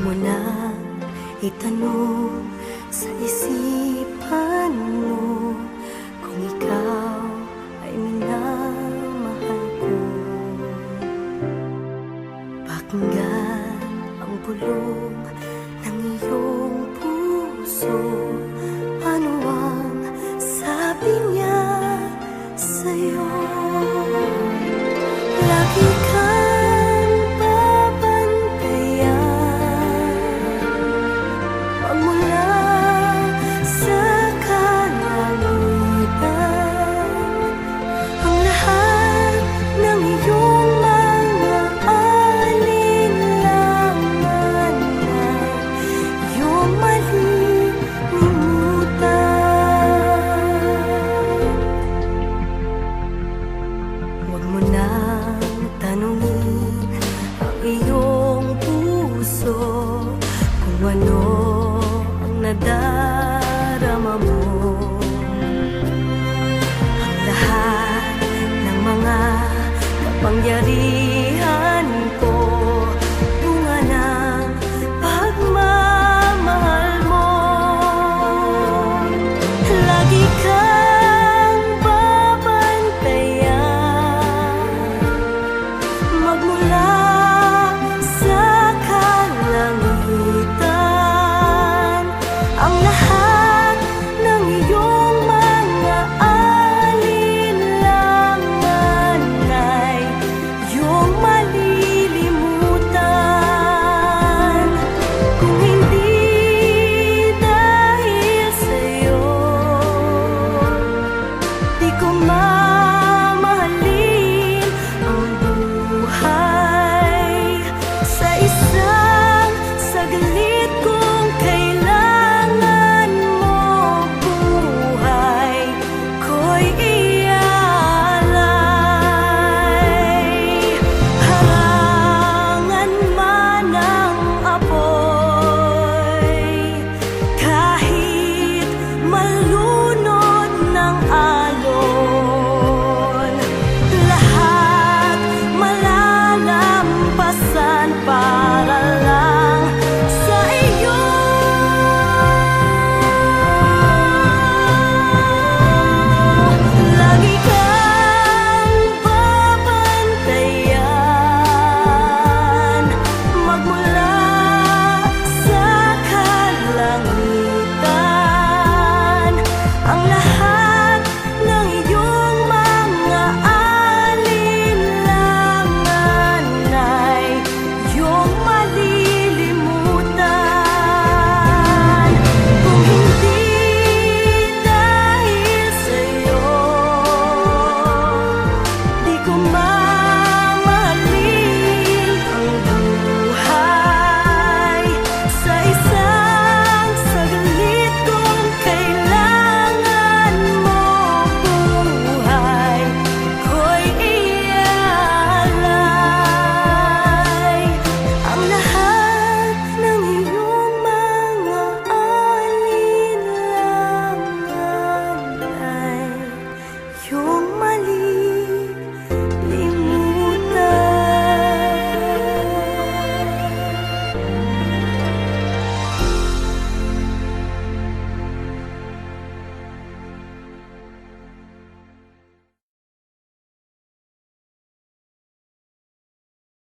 mo na itanong sa isipan mo kung ikaw ay minamahal ko. Pakinggan ang bulong ng iyong puso. Ano ang sabi niya sa'yo? Lagi kang babantayan magmula sa kalangitan. Ang lahat ng iyong mga alinlangan ay iyong malilimutan. Huwag mo nang tanungin ang iyong puso kung ano ang nadarama mo. Ang lahat ng mga kapangyarihan